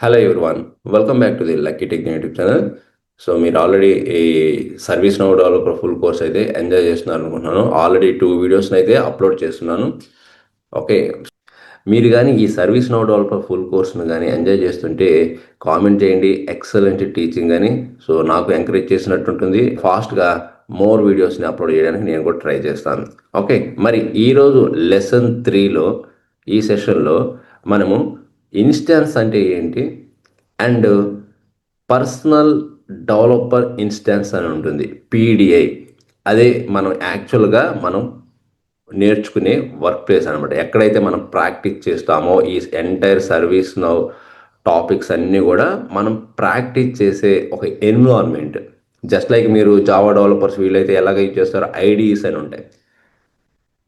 Hello everyone, welcome back to the lucky tech YouTube channel. So మీరు already ఈ service now developer full course అయితే enjoy చేస్తున్నారు అనుకుంటున్నాను. Already 2 వీడియోస్ని అయితే అప్లోడ్ చేస్తున్నాను. ఓకే, మీరు కానీ ఈ సర్వీస్ నౌ డెవలపర్ ఫుల్ కోర్స్ని కానీ ఎంజాయ్ చేస్తుంటే కామెంట్ చేయండి ఎక్సలెంట్ టీచింగ్ అని. సో నాకు ఎంకరేజ్ చేసినట్టుంటుంది. ఫాస్ట్గా మోర్ వీడియోస్ని అప్లోడ్ చేయడానికి నేను కూడా ట్రై చేస్తాను. ఓకే, మరి ఈరోజు లెసన్ 3లో ఈ సెషన్లో మనము ఇన్స్టాన్స్ అంటే ఏంటి అండ్ పర్సనల్ డెవలపర్ ఇన్స్టాన్స్ అని ఉంటుంది, పీడిఐ. అదే మనం నేర్చుకునే వర్క్ ప్లేస్ అనమాట. ఎక్కడైతే మనం ప్రాక్టీస్ చేస్తామో ఈ ఎంటైర్ సర్వీస్ నౌ టాపిక్స్ అన్నీ కూడా మనం ప్రాక్టీస్ చేసే ఒక ఎన్విరాన్మెంట్. జస్ట్ లైక్ మీరు జావా డెవలపర్స్ వీళ్ళైతే ఎలాగ యూజ్ చేస్తారో ఐడిఈస్ అని ఉంటాయి,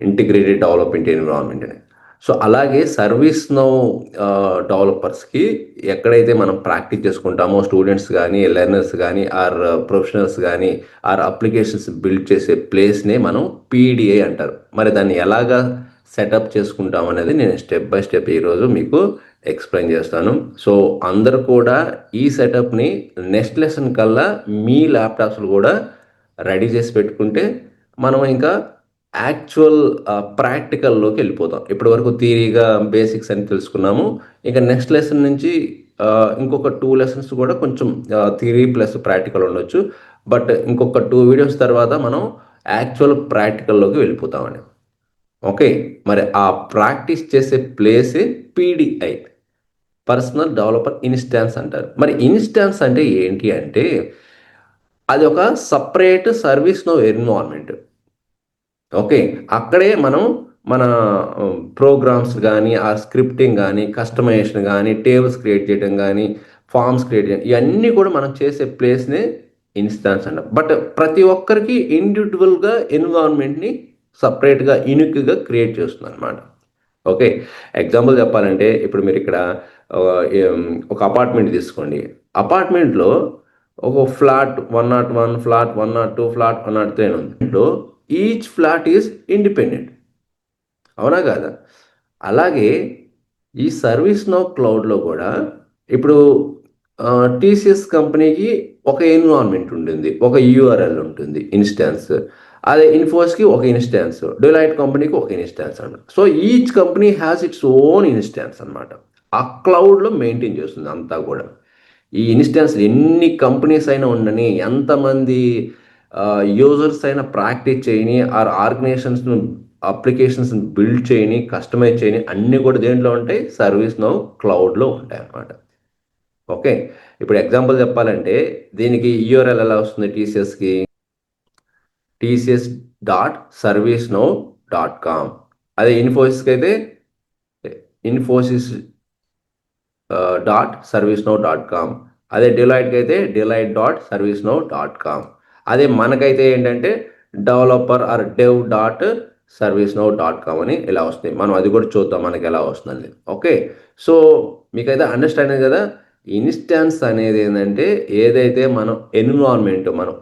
ఇంటిగ్రేటెడ్ డెవలప్మెంట్ ఎన్విరాన్మెంట్ అని. సో అలాగే సర్వీస్ నౌ డెవలపర్స్కి ఎక్కడైతే మనం ప్రాక్టీస్ చేసుకుంటామో స్టూడెంట్స్ కానీ లెర్నర్స్ కానీ ఆర్ ప్రొఫెషనల్స్ కానీ ఆర్ అప్లికేషన్స్ బిల్డ్ చేసే ప్లేస్నే మనం పీడిఐ అంటారు. మరి దాన్ని ఎలాగా సెటప్ చేసుకుంటాం అనేది నేను స్టెప్ బై స్టెప్ ఈరోజు మీకు ఎక్స్ప్లెయిన్ చేస్తాను. సో అందరు కూడా ఈ సెటప్ని నెక్స్ట్ లెసన్ కల్లా మీ ల్యాప్టాప్స్లో కూడా రెడీ చేసి పెట్టుకుంటే మనం ఇంకా యాక్చువల్ ప్రాక్టికల్లోకి వెళ్ళిపోతాం. ఇప్పటి వరకు థియరీగా బేసిక్స్ అని తెలుసుకున్నాము. ఇంకా నెక్స్ట్ లెసన్ నుంచి ఇంకొక 2 లెసన్స్ కూడా కొంచెం థియరీ ప్లస్ ప్రాక్టికల్ ఉండొచ్చు. బట్ ఇంకొక 2 వీడియోస్ తర్వాత మనం యాక్చువల్ ప్రాక్టికల్లోకి వెళ్ళిపోతామండి. ఓకే, మరి ఆ ప్రాక్టీస్ చేసే ప్లేసే పీడిఐ, పర్సనల్ డెవలపర్ ఇన్స్టాన్స్ అంటారు. మరి ఇన్స్టాన్స్ అంటే ఏంటి అంటే అది ఒక సపరేట్ సర్వీస్ నో ఎన్విరాన్మెంట్. ఓకే, అక్కడే మనం మన ప్రోగ్రామ్స్ కానీ ఆ స్క్రిప్టింగ్ కానీ కస్టమైజేషన్ కానీ టేబుల్స్ క్రియేట్ చేయడం కానీ ఫామ్స్ క్రియేట్ చేయడం ఇవన్నీ కూడా మనం చేసే ప్లేస్నే ఇన్స్టాన్స్ అంట. బట్ ప్రతి ఒక్కరికి ఇండివిజువల్గా ఎన్విరాన్మెంట్ని సపరేట్గా యూనిక్గా క్రియేట్ చేస్తుంది అనమాట. ఓకే, ఎగ్జాంపుల్ చెప్పాలంటే ఇప్పుడు మీరు ఇక్కడ ఒక అపార్ట్మెంట్ తీసుకోండి. అపార్ట్మెంట్లో ఒక ఫ్లాట్ 101, ఫ్లాట్ 102, ఫ్లాట్ 103 అని ఉంది. ఇంట్లో ఈచ్ ఫ్లాట్ ఈజ్ ఇండిపెండెంట్, అవునా కాదా? అలాగే ఈ సర్వీస్ నౌ క్లౌడ్లో కూడా ఇప్పుడు టీసీఎస్ కంపెనీకి ఒక ఎన్విరాన్మెంట్ ఉంటుంది, ఒక యూఆర్ఎల్ ఉంటుంది ఇన్స్టాన్స్. అదే ఇన్ఫోస్కి ఒక ఇన్స్టాన్స్, డెలాయిట్ కంపెనీకి ఒక ఇన్స్టాన్స్ అన్నమాట. So each company has its own instance అనమాట. ఆ క్లౌడ్లో మెయింటైన్ చేస్తుంది అంతా కూడా. ఈ ఇన్స్టాన్స్ ఎన్ని కంపెనీస్ అయినా ఉండని, ఎంతమంది యూజర్స్ అయినా ప్రాక్టీస్ చేయని, ఆర్గనైజేషన్స్ను అప్లికేషన్స్ బిల్డ్ చేయని, కస్టమైజ్ చేయని అన్నీ కూడా దేంట్లో ఉంటాయి? సర్వీస్ నౌ క్లౌడ్లో ఉంటాయి అన్నమాట. ఓకే, ఇప్పుడు ఎగ్జాంపుల్ చెప్పాలంటే దీనికి యూఆర్ఎల్ ఎలా వస్తుంది? టీసీఎస్కి tcs.servicenow.com. అదే ఇన్ఫోసిస్కి అయితే infosys.servicenow.com. అదే డిలైట్కి అయితే deloitte.servicenow.com. అదే మనకైతే ఏంటంటే డెవలపర్ ఆర్ dev.servicenow.com అని ఇలా వస్తుంది. మనం అది కూడా చూద్దాం మనకి ఎలా వస్తుందండి. ఓకే, సో మీకైతే అండర్స్టాండింగ్ కదా. ఇన్స్టాన్స్ అనేది ఏంటంటే ఏదైతే మనం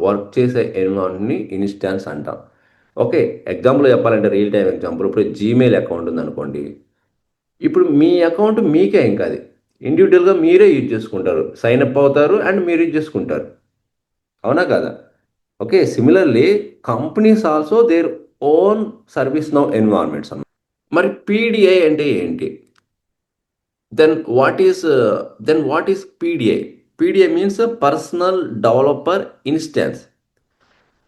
వర్క్ చేసే ఎన్విరాన్మెంట్ని ఇన్స్టాన్స్ అంటాం. ఓకే, ఎగ్జాంపుల్ చెప్పాలంటే రియల్ టైం ఎగ్జాంపుల్, ఇప్పుడు జీమెయిల్ అకౌంట్ ఉందనుకోండి. ఇప్పుడు మీ అకౌంట్ మీకే ఇంకా అది ఇండివిజువల్గా మీరే యూజ్ చేసుకుంటారు, సైన్ అప్ అవుతారు అండ్ మీరు యూజ్ చేసుకుంటారు, అవునా కదా? Okay, similarly companies also their own service now environments అన్నమాట. మరి పీడిఐ అంటే ఏంటి? Then what is PDI? PDI means a personal developer instance.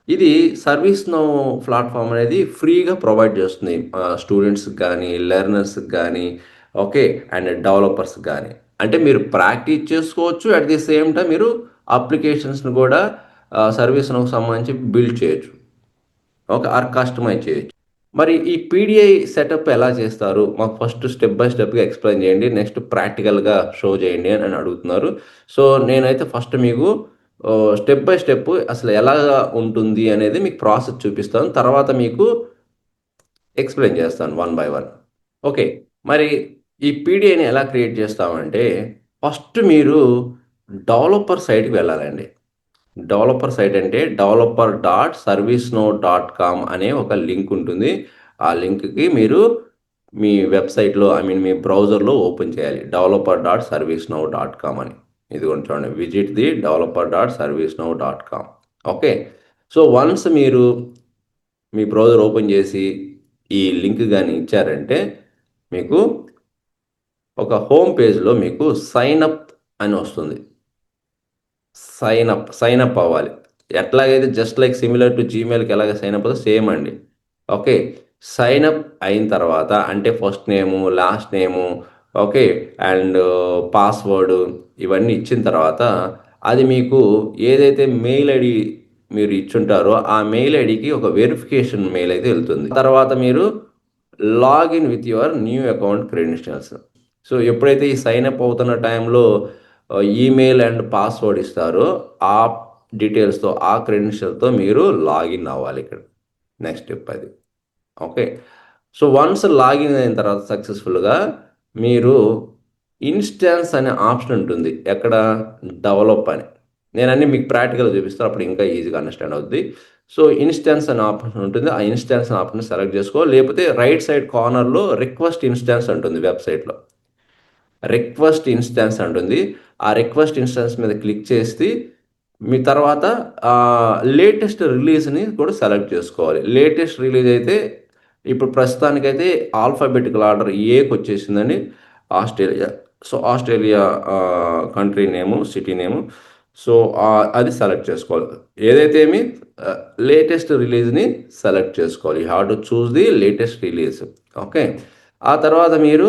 ఇది సర్వీస్ నౌ ప్లాట్ఫామ్ అనేది ఫ్రీగా ప్రొవైడ్ చేస్తుంది స్టూడెంట్స్కి కానీ లెర్నర్స్కి కానీ. ఓకే, అండ్ డెవలపర్స్కి కానీ. అంటే మీరు ప్రాక్టీస్ చేసుకోవచ్చు, అట్ ది సేమ్ టైం మీరు అప్లికేషన్స్ని కూడా సర్వీస్ నౌకి సంబంధించి బిల్డ్ చేయొచ్చు, ఓకే, ఆర్ కస్టమైజ్ చేయొచ్చు. మరి ఈ పీడిఐ సెటప్ ఎలా చేస్తారు? మాకు ఫస్ట్ స్టెప్ బై స్టెప్గా ఎక్స్ప్లెయిన్ చేయండి, నెక్స్ట్ ప్రాక్టికల్గా షో చేయండి అని అడుగుతున్నారు. సో నేనైతే ఫస్ట్ మీకు స్టెప్ బై స్టెప్ అసలు ఎలా ఉంటుంది అనేది మీకు ప్రాసెస్ చూపిస్తాను, తర్వాత మీకు ఎక్స్ప్లెయిన్ చేస్తాను 1 by 1. ఓకే, మరి ఈ పీడిఐని ఎలా క్రియేట్ చేస్తామంటే ఫస్ట్ మీరు డెవలపర్ సైట్కి వెళ్ళాలండి. డెవలపర్ సైట్ అంటే developer.servicenow.com అనే ఒక లింక్ ఉంటుంది. ఆ లింక్కి మీరు మీ వెబ్సైట్లో మీ బ్రౌజర్లో ఓపెన్ చేయాలి. developer.servicenow.com అని. ఇదిగోండి చూడండి. Visit the developer.servicenow.com. Okay. So once మీరు మీ బ్రౌజర్ ఓపెన్ చేసి ఈ లింక్ కానీ ఇచ్చారంటే మీకు ఒక హోమ్ పేజ్లో మీకు సైన్ అప్ అని వస్తుంది. సైన్ అప్ అవ్వాలి. ఎట్లాగైతే జస్ట్ లైక్ సిమిలర్ టు జీమెయిల్కి ఎలాగ సైన్ అప్ అవుతుందో సేమ్ అండి. ఓకే. సైన్ అప్ అయిన తర్వాత అంటే first name, last name, okay, and password ఇవన్నీ ఇచ్చిన తర్వాత అది మీకు ఏదైతే మెయిల్ ఐడి మీరు ఇచ్చుంటారో ఆ మెయిల్ ఐడికి ఒక వెరిఫికేషన్ మెయిల్ అయితే వెళ్తుంది. తర్వాత మీరు login with your new account credentials. So ఎప్పుడైతే ఈ సైన్ అప్ అవుతున్న టైంలో ఈమెయిల్ అండ్ పాస్వర్డ్ ఇస్తారో ఆ డీటెయిల్స్తో ఆ క్రెడెన్షియల్తో మీరు లాగిన్ అవ్వాలి ఇక్కడ. నెక్స్ట్ స్టెప్ అది. ఓకే. సో వన్స్ లాగిన్ అయిన తర్వాత సక్సెస్ఫుల్గా మీరు ఇన్స్టాన్స్ అనే ఆప్షన్ ఉంటుంది. ఎక్కడ? డెవలప్ అని. నేను అన్నీ మీకు ప్రాక్టికల్గా చూపిస్తాను, అప్పుడు ఇంకా ఈజీగా అండర్స్టాండ్ అవుద్ది. సో ఇన్స్టాన్స్ అనే ఆప్షన్ ఉంటుంది. ఆ ఇన్స్టాన్స్ అనే ఆప్షన్ సెలెక్ట్ చేసుకో, లేకపోతే రైట్ సైడ్ కార్నర్లో రిక్వెస్ట్ ఇన్స్టాన్స్ ఉంటుంది వెబ్సైట్లో. రిక్వెస్ట్ ఇన్స్టాన్స్ అంటుంది. ఆ రిక్వెస్ట్ ఇన్స్టాన్స్ మీద క్లిక్ చేసి మీ తర్వాత లేటెస్ట్ రిలీజ్ని కూడా సెలెక్ట్ చేసుకోవాలి. లేటెస్ట్ రిలీజ్ అయితే ఇప్పుడు ప్రస్తుతానికైతే ఆల్ఫాబెటికల్ ఆర్డర్ ఏకి వచ్చేసిందండి. Australia. So Australia country name, city name. So అది సెలెక్ట్ చేసుకోవాలి. ఏదైతే లేటెస్ట్ రిలీజ్ని సెలెక్ట్ చేసుకోవాలి. You have to choose the latest release. Okay. ఆ తర్వాత మీరు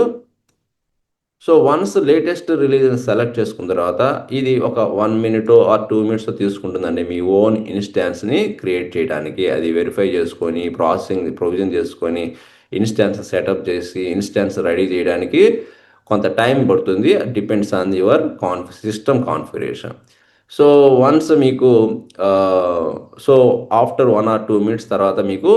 సో వన్స్ లేటెస్ట్ రిలీజ్ని సెలెక్ట్ చేసుకున్న తర్వాత ఇది ఒక 1 మినిటో ఆర్ 2 మినిట్స్ తీసుకుంటుందండి మీ ఓన్ ఇన్స్టాన్స్ని క్రియేట్ చేయడానికి. అది వెరిఫై చేసుకొని ప్రొవిజన్ చేసుకొని ఇన్స్టాన్స్ సెటప్ చేసి ఇన్స్టాన్స్ రెడీ చేయడానికి కొంత టైం పడుతుంది. Depends on your system configuration. So once మీకు సో ఆఫ్టర్ 1 ఆర్ 2 మినిట్స్ తర్వాత మీకు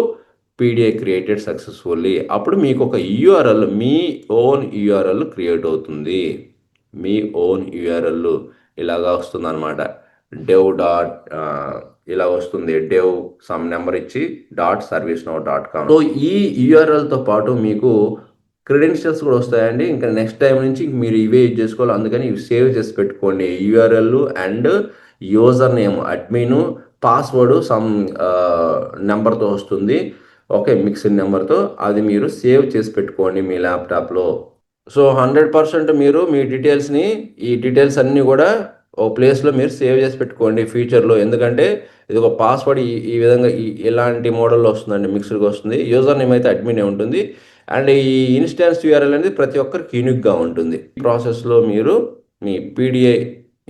పీడిఐ క్రియేటెడ్ సక్సెస్ఫుల్లీ. అప్పుడు మీకు ఒక యూఆర్ఎల్, మీ ఓన్ యూఆర్ఎల్ క్రియేట్ అవుతుంది. మీ ఓన్ యూఆర్ఎల్ ఇలాగా వస్తుంది అనమాట. డెవ్ డాట్ ఇలా వస్తుంది. డెవ్ సమ్ నెంబర్ ఇచ్చి .servicenow.com. సో ఈ యూఆర్ఎల్తో పాటు మీకు క్రెడెన్షియల్స్ కూడా వస్తాయండి. ఇంకా నెక్స్ట్ టైం నుంచి మీరు ఇవే యూజ్ చేసుకోవాలి. అందుకని ఇవి సేవ్ చేసి పెట్టుకోండి. URL and user name admin, password some నెంబర్తో వస్తుంది. ఓకే. మిక్స్డ్ నెంబర్తో అది మీరు సేవ్ చేసి పెట్టుకోండి మీ ల్యాప్టాప్లో. సో 100% మీరు మీ ఈ డీటెయిల్స్ అన్నీ కూడా ఒక ప్లేస్లో మీరు సేవ్ చేసి పెట్టుకోండి ఫ్యూచర్లో. ఎందుకంటే ఇది ఒక పాస్వర్డ్ ఈ విధంగా ఇలాంటి మోడల్లో వస్తుందండి, మిక్స్డ్గా వస్తుంది. యూజర్ నేమ్ అయితే అడ్మినే ఉంటుంది. అండ్ ఈ ఇన్స్టాన్స్ యూఆర్ఎల్ అనేది ప్రతి ఒక్కరికి యూనిక్గా ఉంటుంది. ఈ ప్రాసెస్లో మీరు మీ పీడిఐ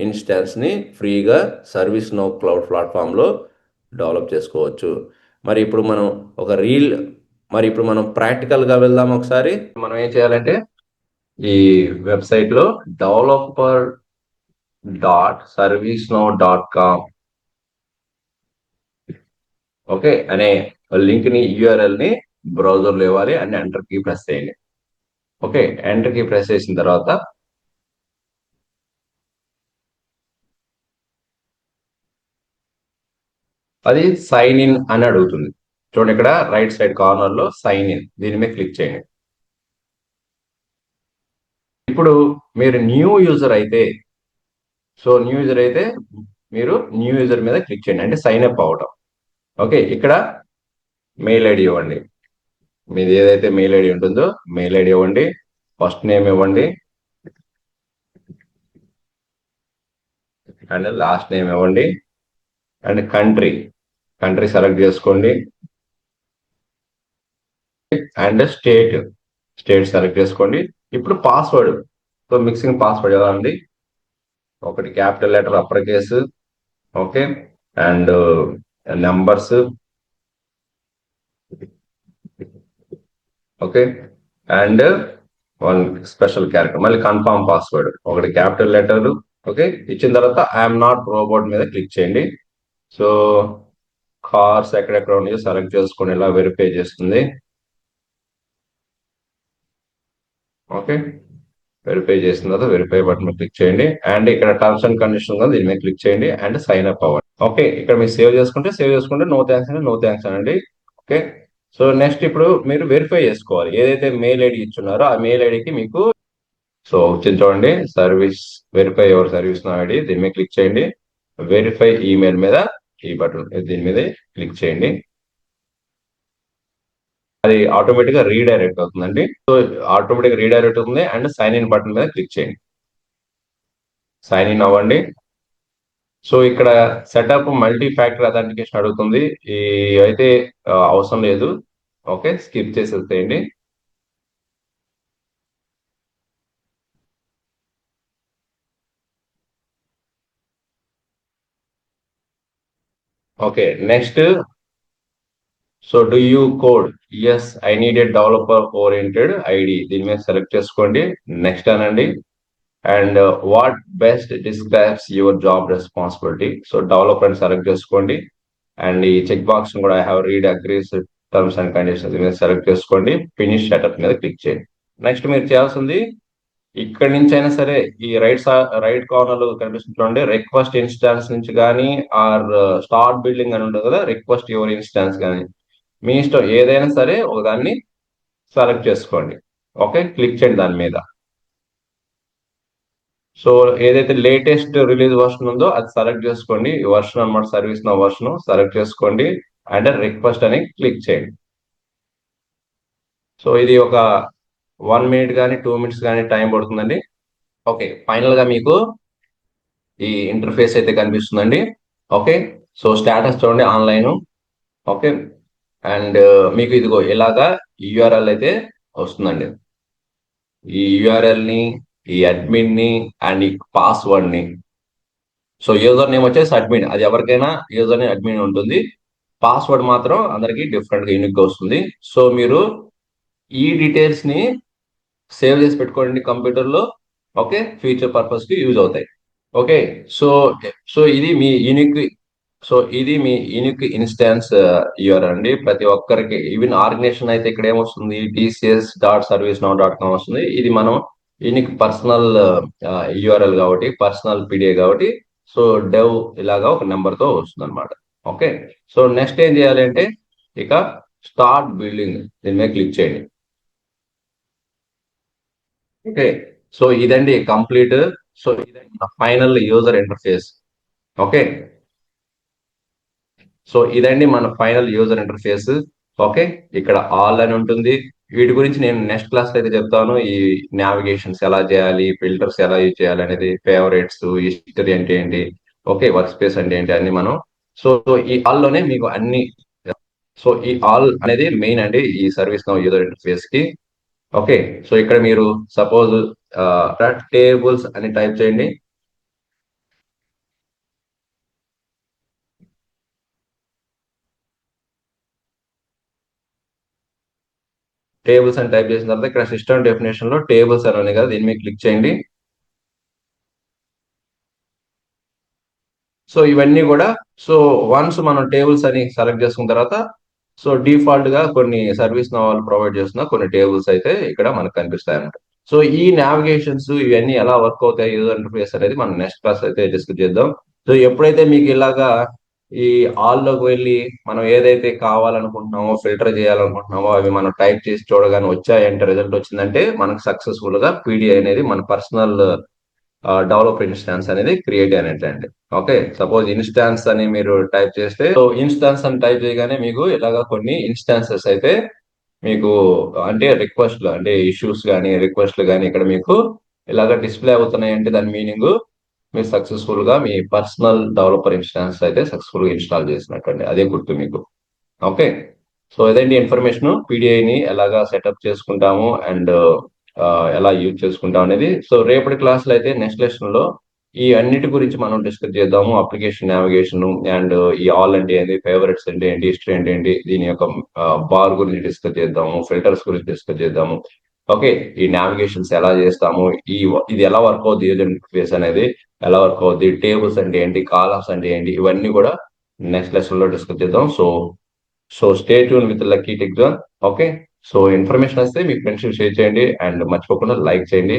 ఇన్స్టాన్స్ని ఫ్రీగా సర్వీస్ నౌ క్లౌడ్ ప్లాట్ఫామ్లో డెవలప్ చేసుకోవచ్చు. మరి ఇప్పుడు మనం ప్రాక్టికల్గా వెళ్దాం ఒకసారి. మనం ఏం చేయాలంటే ఈ వెబ్సైట్లో developer.servicenow.com ఓకే అనే లింక్ని, యూఆర్ఎల్ని బ్రౌజర్లో ఇవ్వాలి అండ్ ఎంటర్ కీ ప్రెస్ చేయండి. ఓకే. ఎంటర్ కీ ప్రెస్ చేసిన తర్వాత అది సైన్ ఇన్ అని అడుగుతుంది. చూడండి ఇక్కడ రైట్ సైడ్ కార్నర్లో సైన్ ఇన్, దీని మీద క్లిక్ చేయండి. ఇప్పుడు మీరు న్యూ యూజర్ అయితే మీరు న్యూ యూజర్ మీద క్లిక్ చేయండి, అంటే సైన్ అప్ అవటం. ఓకే. ఇక్కడ మెయిల్ ఐడి ఇవ్వండి. మీది ఏదైతే మెయిల్ ఐడి ఉంటుందో మెయిల్ ఐడి ఇవ్వండి. ఫస్ట్ నేమ్ ఇవ్వండి అండ్ లాస్ట్ నేమ్ ఇవ్వండి. అండ్ కంట్రీ సెలెక్ట్ చేసుకోండి. అండ్ స్టేట్ సెలెక్ట్ చేసుకోండి. ఇప్పుడు పాస్వర్డ్. సో మిక్సింగ్ పాస్వర్డ్ ఎలా అండి? ఒకటి capital letter upper case, okay, and numbers, okay, and 1 special character. మళ్ళీ కన్ఫర్మ్ పాస్వర్డ్, ఒకటి క్యాపిటల్ లెటర్, ఓకే. ఇచ్చిన తర్వాత ఐఎమ్ నాట్ రోబోట్ మీద క్లిక్ చేయండి. సో కార్స్ ఎక్కడెక్కడ ఉన్నాయో సెలెక్ట్ చేసుకొని ఇలా వెరిఫై చేస్తుంది. ఓకే. వెరిఫై చేసిన తర్వాత వెరిఫై బటన్ క్లిక్ చేయండి. అండ్ ఇక్కడ టర్మ్స్ అండ్ కండిషన్ దీని మీద క్లిక్ చేయండి అండ్ సైన్ అప్ అవ్వండి. ఓకే. ఇక్కడ మీరు సేవ్ చేసుకుంటే నో థ్యాంక్స్ అంటే నో థ్యాంక్స్ అనండి. ఓకే. సో నెక్స్ట్ ఇప్పుడు మీరు వెరిఫై చేసుకోవాలి, ఏదైతే మెయిల్ ఐడి ఇచ్చున్నారో ఆ మెయిల్ ఐడికి మీకు. సో వచ్చింది చూడండి, service verify your service now ID, దీని మీద క్లిక్ చేయండి. వెరిఫై ఈమెయిల్ మీద ఈ బటన్, దీని మీద క్లిక్ చేయండి. అది ఆటోమేటిక్ గా రీడైరెక్ట్ అవుతుందండి. సో ఆటోమేటిక్ గా రీడైరెక్ట్ అవుతుంది. అండ్ సైన్ ఇన్ బటన్ మీద క్లిక్ చేయండి, సైన్ ఇన్ అవ్వండి. సో ఇక్కడ సెటప్ మల్టీ ఫ్యాక్టర్ అథెంటికేషన్ అడుగుతుంది, ఈ అయితే అవసరం లేదు. ఓకే, స్కిప్ చేసేసేయండి. Okay, next. So do you code, yes I need a developer oriented ID, దీని మీద సెలెక్ట్ చేసుకోండి, నెక్స్ట్ అనండి. And what best describes your job responsibility, so developer అని సెలెక్ట్ చేసుకోండి. అండ్ ఈ చెక్ బాక్స్ కూడా I have read agrees terms and conditions మీద select చేసుకోండి. ఫినిష్ సెటప్ మీద క్లిక్ చేయండి. నెక్స్ట్ మీరు చేయాల్సింది, ఇక్కడి నుంచి అయినా సరే ఈ రైట్ కార్నర్ కనిపిస్తుంది చూడండి, రిక్వెస్ట్ ఇన్స్టాన్స్ నుంచి కానీ ఆర్ స్టార్ట్ బిల్డింగ్ అని ఉంటుంది కదా, రిక్వెస్ట్ యువర్ ఇన్స్టాన్స్ కానీ, మీ ఇష్టం ఏదైనా సరే ఒక దాన్ని సెలెక్ట్ చేసుకోండి. ఓకే, క్లిక్ చేయండి దాని మీద. సో ఏదైతే లేటెస్ట్ రిలీజ్ వర్షన్ ఉందో అది సెలెక్ట్ చేసుకోండి, ఈ వర్షన్ అనమాట, సర్వీస్ నా వర్షన్ సెలెక్ట్ చేసుకోండి. అండ్ రిక్వెస్ట్ అని క్లిక్ చేయండి. సో ఇది ఒక 1 మినిట్ కానీ 2 మినిట్స్ కానీ టైం పడుతుందండి. ఓకే, ఫైనల్ గా మీకు ఈ ఇంటర్ఫేస్ అయితే కనిపిస్తుందండి. ఓకే, సో స్టేటస్ చూడండి, ఆన్లైన్. ఓకే, అండ్ మీకు ఇదిగో ఇలాగా యూఆర్ఎల్ అయితే వస్తుందండి. ఈ యూఆర్ఎల్ ని, ఈ అడ్మిన్ ని, అండ్ ఈ పాస్వర్డ్ ని. సో యూజర్ నేమ్ వచ్చేసి అడ్మిన్, అది ఎవరికైనా యూజర్ నేమ్ అడ్మిన్ ఉంటుంది. పాస్వర్డ్ మాత్రం అందరికి డిఫరెంట్ గా యూనిక్ గా వస్తుంది. సో మీరు ఈ డీటెయిల్స్ ని సేవ్ చేసి పెట్టుకోండి కంప్యూటర్ లో. ఓకే, ఫ్యూచర్ పర్పస్ కి యూజ్ అవుతాయి. ఓకే, సో సో ఇది మీ యూనిక్, సో ఇది మీ యూనిక్ ఇన్స్టాన్స్ యూఆర్ అండి. ప్రతి ఒక్కరికి, ఈవెన్ ఆర్గనైజేషన్ అయితే ఇక్కడ ఏమొస్తుంది, tcs.servicenow.com వస్తుంది. ఇది మనం యూనిక్ పర్సనల్ యూఆర్ఎల్ కాబట్టి, పర్సనల్ పీడిఏ కాబట్టి, సో డెవ్ ఇలాగా ఒక నెంబర్ తో వస్తుంది అనమాట. ఓకే, సో నెక్స్ట్ ఏం చేయాలి అంటే, ఇక స్టార్ట్ బిల్డింగ్ దీని మీద క్లిక్ చేయండి. ఓకే, సో ఇదండి కంప్లీట్. సో ఇదండి final user interface. Okay, so ఇదండి మన ఫైనల్ యూజర్ ఇంటర్ఫేస్. ఓకే, ఇక్కడ ఆల్ అని ఉంటుంది. వీటి గురించి నేను నెక్స్ట్ క్లాస్ అయితే చెప్తాను, ఈ నావిగేషన్స్ ఎలా చేయాలి, ఫిల్టర్స్ ఎలా యూజ్ చేయాలి అనేది, ఫేవరెట్స్, హిస్టరీ అంటే ఏంటి, ఓకే, వర్క్ స్పేస్ అంటే ఏంటి, అన్ని మనం. సో ఈ ఆల్ లోనే మీకు అన్ని. సో ఈ ఆల్ అనేది మెయిన్ అండి ఈ సర్వీస్ నౌ యూజర్ ఇంటర్ఫేస్ కి. ఓకే, సో ఇక్కడ మీరు సపోజ్ టేబుల్స్ అని టైప్ చేయండి. టేబుల్స్ అని టైప్ చేసిన తర్వాత ఇక్కడ సిస్టమ్ డెఫినేషన్ లో టేబుల్స్ అని ఉన్నాయి కదా, దీని మీద క్లిక్ చేయండి. సో ఇవన్నీ కూడా, సో వన్స్ మనం టేబుల్స్ అని సెలెక్ట్ చేసుకున్న తర్వాత, సో డిఫాల్ట్ గా కొన్ని సర్వీస్ వాళ్ళు ప్రొవైడ్ చేస్తున్న కొన్ని టేబుల్స్ అయితే ఇక్కడ మనకు కనిపిస్తాయి అన్నమాట. సో ఈ నావిగేషన్స్ ఇవన్నీ ఎలా వర్క్ అవుతాయి, యూజర్ ఇంటర్ఫేస్ అనేది మనం నెక్స్ట్ క్లాస్ అయితే డిస్కస్ చేద్దాం. సో ఎప్పుడైతే మీకు ఇలాగా ఈ ఆల్ లోకి వెళ్ళి మనం ఏదైతే కావాలనుకుంటున్నామో, ఫిల్టర్ చేయాలనుకుంటున్నామో అవి మనం టైప్ చేసి చూడగానే వచ్చాయంటే, రిజల్ట్ వచ్చిందంటే మనకు సక్సెస్ఫుల్ గా పీడిఐ అనేది మన పర్సనల్ డెవలపర్ ఇన్స్టాన్స్ అనేది క్రియేట్ అయినట్లండి. ఓకే, సపోజ్ ఇన్స్టాన్స్ అని మీరు టైప్ చేస్తే, సో ఇన్స్టాన్స్ అని టైప్ చేయగానే మీకు ఇలాగా కొన్ని ఇన్స్టాన్సెస్ అయితే మీకు, అంటే రిక్వెస్ట్లు, అంటే ఇష్యూస్ కానీ రిక్వెస్ట్లు కానీ ఇక్కడ మీకు ఇలాగ డిస్ప్లే అవుతున్నాయి. అంటే దాని మీనింగ్ మీరు సక్సెస్ఫుల్ గా మీ పర్సనల్ డెవలపర్ ఇన్స్టాన్స్ అయితే సక్సెస్ఫుల్ గా ఇన్స్టాల్ చేసినట్టు అండి, అదే గుర్తు మీకు. ఓకే, సో ఇదండి ఇన్ఫర్మేషన్, పీడిఐని ఎలాగా సెటప్ చేసుకుంటాము అండ్ ఎలా యూజ్ చేసుకుంటాం అనేది. సో రేపటి క్లాస్ లో అయితే నెక్స్ట్ లెసన్ లో ఈ అన్నిటి గురించి మనం డిస్కస్ చేద్దాము, అప్లికేషన్ నావిగేషన్ అండ్ ఈ ఆల్ అంటే ఏంటి, ఫేవరెట్స్ అంటే ఏంటి, హిస్టరీ అంటే ఏంటి, దీని యొక్క బార్ గురించి డిస్కస్ చేద్దాము, ఫిల్టర్స్ గురించి డిస్కస్ చేద్దాము. ఓకే, ఈ నావిగేషన్స్ ఎలా చేస్తాము, ఇది ఎలా వర్క్ అవుతుంది, యూజర్ ఇంటర్ఫేస్ అనేది ఎలా వర్క్ అవుతుంది, టేబుల్స్ అంటే ఏంటి, కాలమ్స్ అంటే ఏంటి, ఇవన్నీ కూడా నెక్స్ట్ లెసన్ లో డిస్కస్ చేద్దాం. So stay tune with lucky tech zone. Okay, so information వస్తే మీ ఫ్రెండ్స్ షేర్ చేయండి అండ్ మర్చిపోకుండా లైక్ చేయండి.